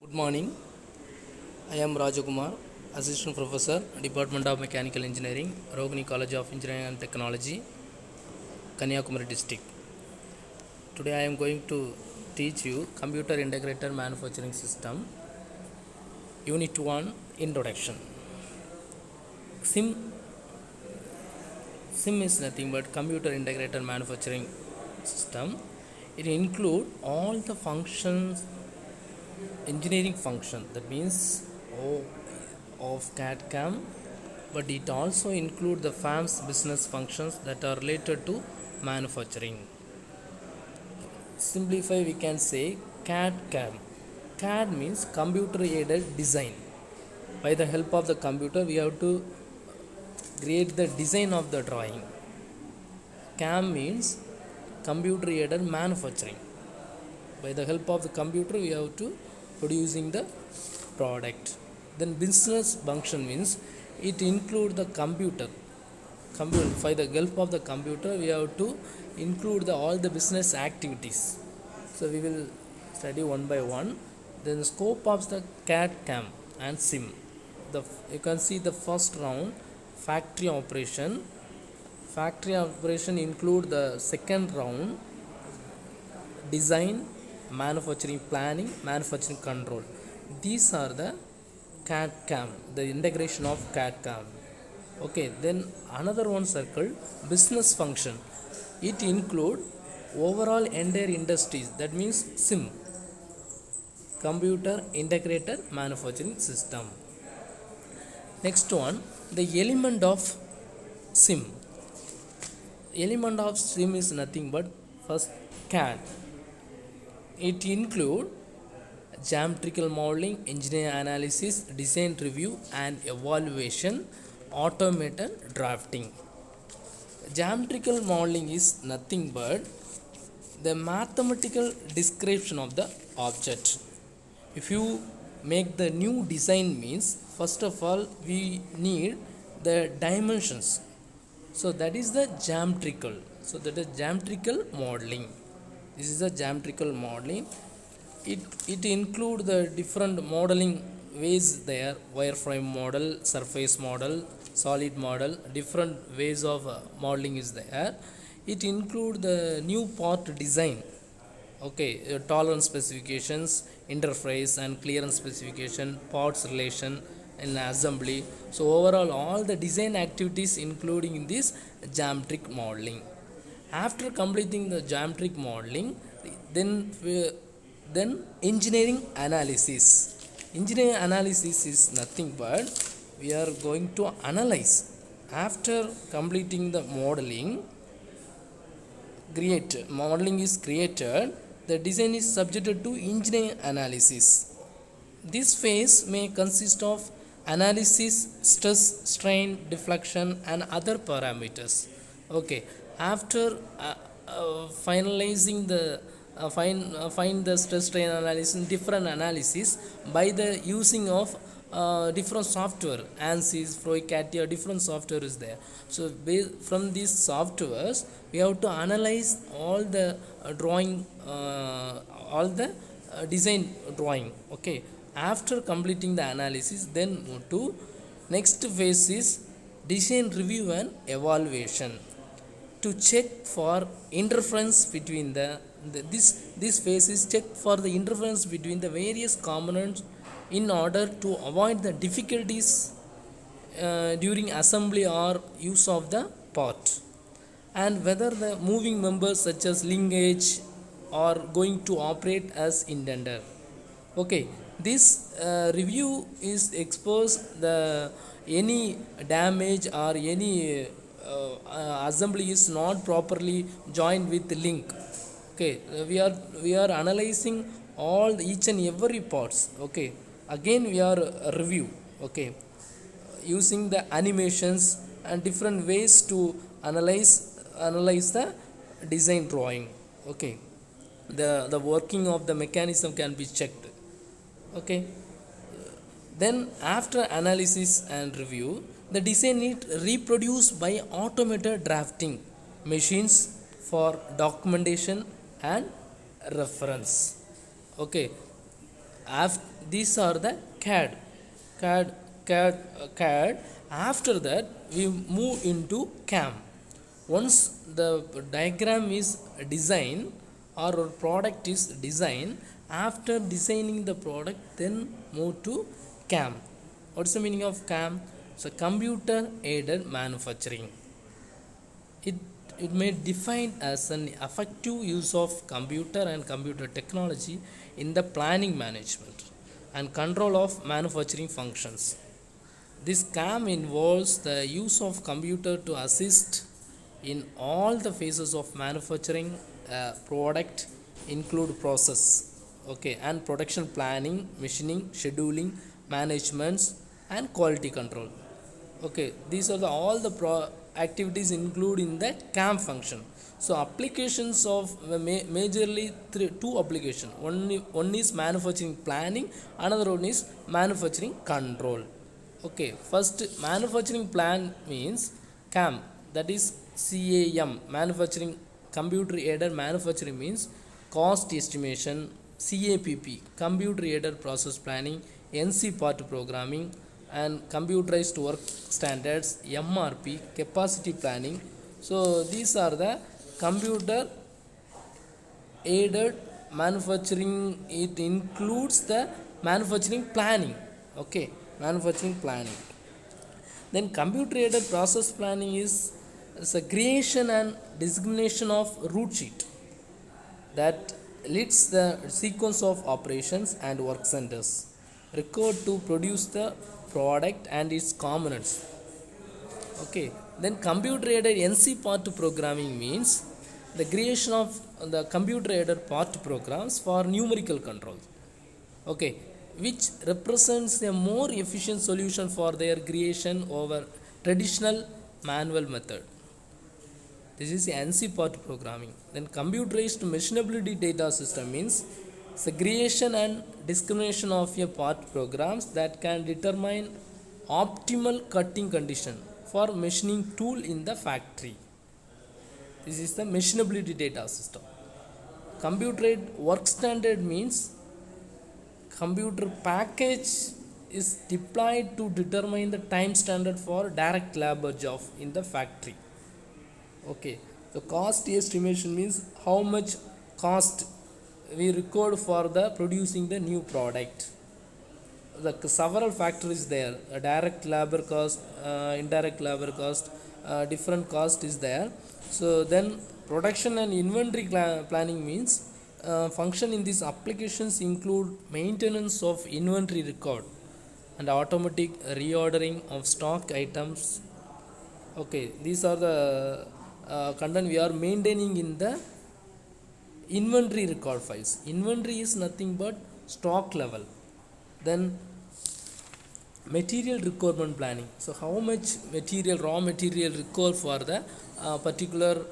Good morning. I am Rajakumar, Assistant Professor, Department of Mechanical Engineering, Rogni College of Engineering and Technology, Kanyakumari District. Today I am going to teach you Computer Integrated Manufacturing System, Unit 1, Introduction. SIM is nothing but Computer Integrated Manufacturing System. It includes all the functions, engineering function, that means of CAD/CAM, but it also includes the FAM's business functions that are related to manufacturing. Simplify, we can say CAD/CAM. CAD means computer aided design. By the help of the computer, we have to create the design of the drawing. CAM means computer aided manufacturing. By the help of the computer, we have to producing the product. Then business function means it include the computer. By the help of the computer, we have to include all the business activities. So we will study one by one. Then scope of the CAD/CAM and SIM. You can see the first round, factory operation. Factory operation include the second round, design, manufacturing planning, manufacturing control. These are the CAD/CAM, the integration of CAD/CAM. Okay, then another one circle, business function. It include overall entire industries, that means SIM, Computer Integrated Manufacturing System. Next one, the element of SIM. Element of SIM is nothing but first CAD. It include geometrical modeling, engineering analysis, design review and evaluation, automated drafting. Geometrical modeling is nothing but the mathematical description of the object. If you make the new design means, first of all we need the dimensions. So that is the geometrical. So that is geometrical modeling. This is the geometrical modeling. It include the different modeling ways there, wireframe model, surface model, solid model, different ways of modeling is there. It include the new part design. Okay, tolerance specifications, interface and clearance specification, parts relation and assembly. So overall all the design activities including in this geometric modeling. After completing the geometric modeling, then engineering analysis. Engineering analysis is nothing but we are going to analyze. After completing the modeling is created, the design is subjected to engineering analysis. This phase may consist of analysis, stress, strain, deflection and other parameters. Okay, after finalizing the find the stress strain analysis, different analysis by the using of different software, ANSYS, FloCATIA, different software is there. So from these softwares we have to analyze all the drawing, all the design drawing. Okay, after completing the analysis, then move to next phase is design review and evaluation, to check for interference between this phase is check for the interference between the various components in order to avoid the difficulties during assembly or use of the part, and whether the moving members such as linkage are going to operate as intended. Okay, this review is expose the any damage or any assembly is not properly joined with the link. Okay, we are analyzing all each and every parts. Okay, again we are review. Okay, using the animations and different ways to analyze the design drawing. Okay, the working of the mechanism can be checked. Okay, then after analysis and review, the design is reproduced by automated drafting machines for documentation and reference. Okay, these are the CAD. CAD, CAD, CAD. After that, we move into CAM. Once the diagram is designed or a product is designed, after designing the product, then move to CAM. What's the meaning of CAM? So computer aided manufacturing. It may define as an effective use of computer and computer technology in the planning, management and control of manufacturing functions. This CAM involves the use of computer to assist in all the phases of manufacturing product, include process, okay, and production planning, machining, scheduling, management and quality control. Okay, these are all the activities include in the CAM function. So applications of majorly two application. One is manufacturing planning, another one is manufacturing control. Okay, first manufacturing plan means CAM, that is CAM, manufacturing computer aided manufacturing means cost estimation, CAPP, computer aided process planning, NC part programming and computerized work standards, MRP, capacity planning. So these are the computer aided manufacturing. It includes the manufacturing planning. Okay, manufacturing planning. Then computer aided process planning is the creation and designation of route sheet that lists the sequence of operations and work centers required to produce the product and its components. Okay, then computer aided NC part programming means the creation of the computer aided part programs for numerical control, okay, which represents a more efficient solution for their creation over traditional manual method. This is the NC part programming. Then computerized machinability data system means the creation and discrimination of a part programs that can determine optimal cutting condition for machining tool in the factory. This is the machinability data system. Computer work standard means computer package is deployed to determine the time standard for direct labor job in the factory. Okay, so cost estimation means how much cost we record for the producing the new product. The several factors there, direct labor cost, indirect labor cost, different cost is there. So then production and inventory planning means function in these applications include maintenance of inventory record and automatic reordering of stock items. Okay, these are the content we are maintaining in the inventory record files. Inventory is nothing but stock level. Then material requirement planning, so how much material, raw material required for the particular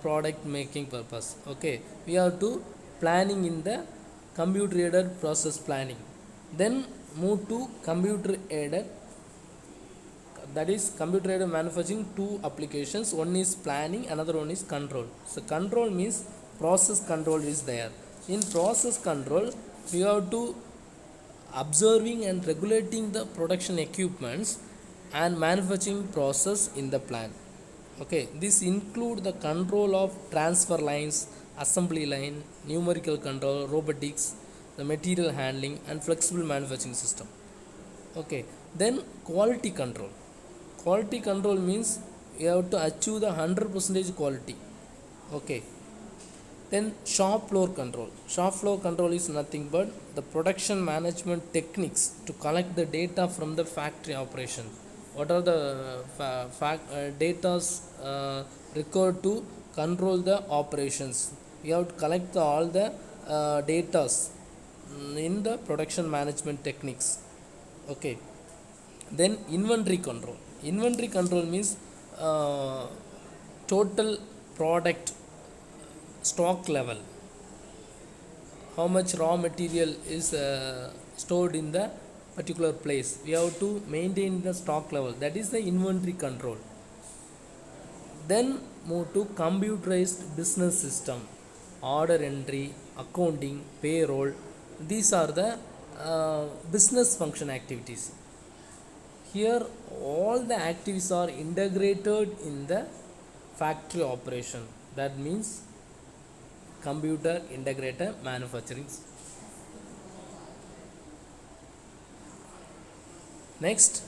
product making purpose. Okay, we have to planning in the computer aided process planning. Then move to computer aided, that is computer aided manufacturing. Two applications, one is planning, another one is control. So control means process control is there. In process control we have to observing and regulating the production equipments and manufacturing process in the plant. Okay, this include the control of transfer lines, assembly line, numerical control, robotics, the material handling and flexible manufacturing system. Okay, then quality control. Quality control means you have to achieve the 100% quality. Okay, then shop floor control. Shop floor control is nothing but the production management techniques to collect the data from the factory operation. What are the data required to control the operations? We have to collect all the data in the production management techniques. Okay, then inventory control. Inventory control means total product stock level, how much raw material is stored in the particular place. We have to maintain the stock level, that is the inventory control. Then move to computerized business system, order entry, accounting, payroll. These are the business function activities. Here all the activities are integrated in the factory operation. That means computer integrated manufacturing. Next,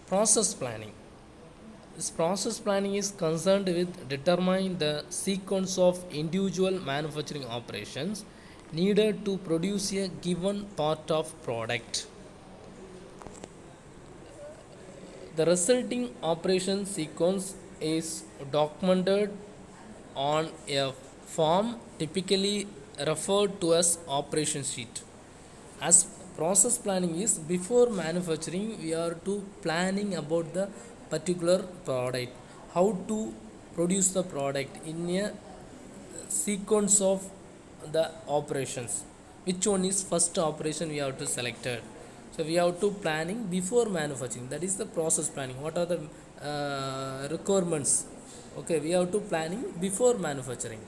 process planning. This process planning is concerned with determining the sequence of individual manufacturing operations needed to produce a given part of product. The resulting operation sequence is documented on a form typically referred to as operation sheet. As process planning is before manufacturing, we are to planning about the particular product, how to produce the product in a sequence of the operations. Which one is first operation we have to select it. So we have to planning before manufacturing. That is the process planning. What are the requirements? Okay, we have to planning before manufacturing.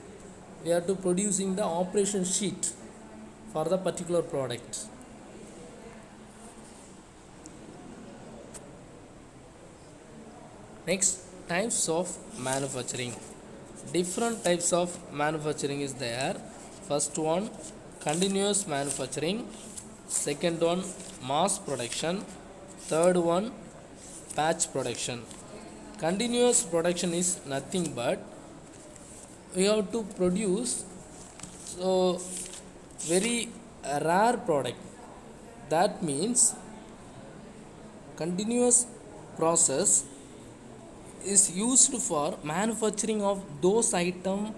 We are to producing the operation sheet for the particular product. Next, types of manufacturing. Different types of manufacturing is there. First one, continuous manufacturing. Second one, mass production. Third one, batch production. Continuous production is nothing but we have to produce so very rare product. That means continuous process is used for manufacturing of those items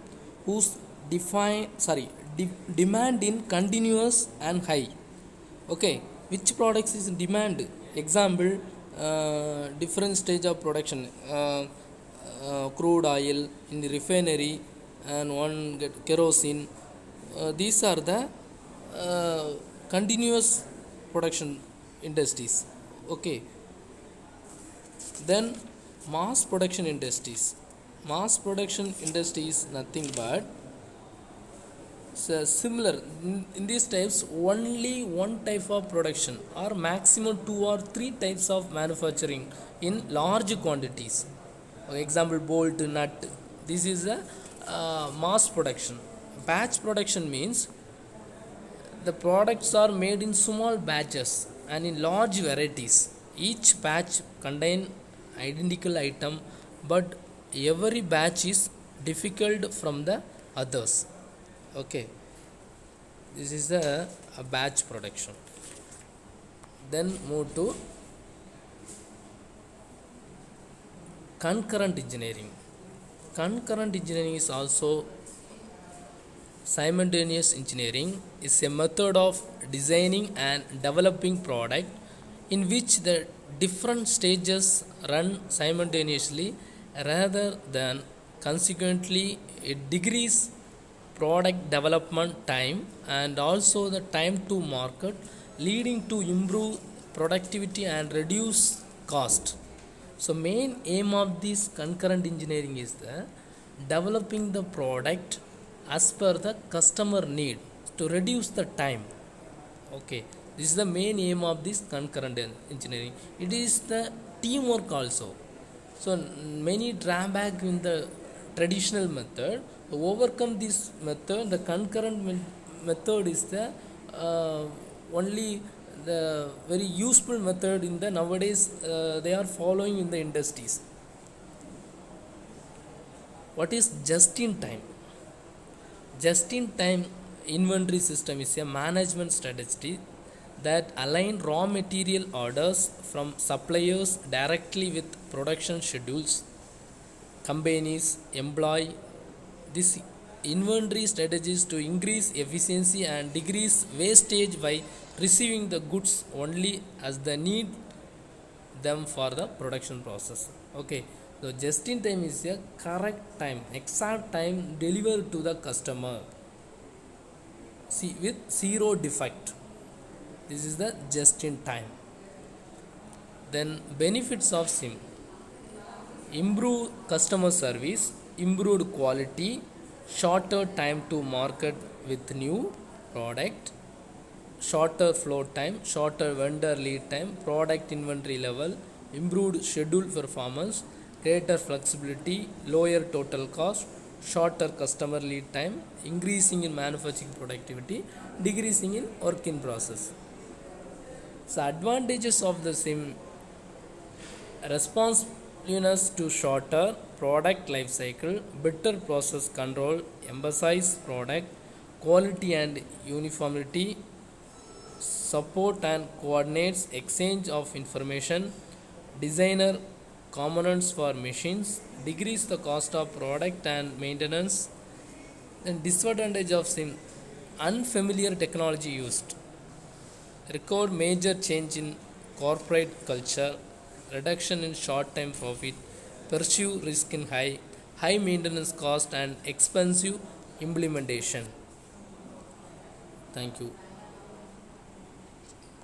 whose demand in continuous and high. Okay, which products is in demand? Example, different stage of production, crude oil in the refinery and one get kerosene. These are the continuous production industries. Okay, then mass production industries. Mass production industry is nothing but similar in these types only one type of production or maximum 2 or 3 types of manufacturing in large quantities. For example, bolt, nut. This is a mass production. Batch production means the products are made in small batches and in large varieties. Each batch contain identical item, but every batch is difficult from the others. Okay, this is a batch production. Then move to concurrent engineering. Concurrent engineering is also simultaneous engineering. Is a method of designing and developing product in which the different stages run simultaneously rather than consequently it decreases product development time and also the time to market, leading to improve productivity and reduce cost. So main aim of this concurrent engineering is the developing the product as per the customer need to reduce the time. Okay, this is the main aim of this concurrent engineering. It is the teamwork also. So many drawback in the traditional method. To overcome this method, the concurrent method is the only the very useful method in the nowadays they are following in the industries. What is just in time? Just in time inventory system is a management strategy that align raw material orders from suppliers directly with production schedules. Companies employ this inventory strategies to increase efficiency and decrease wastage by receiving the goods only as they need them for the production process. Okay, so just in time is a correct time, exact time delivered to the customer. See, with zero defect. This is the just in time. Then benefits of SIM: improve customer service, improved quality, shorter time to market with new product, shorter flow time, shorter vendor lead time, product inventory level, improved schedule performance, greater flexibility, lower total cost, shorter customer lead time, increasing in manufacturing productivity, decreasing in work in process. So advantages of the SIM: responsiveness to shorter product life cycle, better process control, emphasize product quality and uniformity, support and coordinates exchange of information, designer components for machines, decrease the cost of product and maintenance. Then disadvantage of SIM: unfamiliar technology used, record major change in corporate culture, reduction in short term profit, pursue risk in high maintenance cost and expensive implementation. Thank you.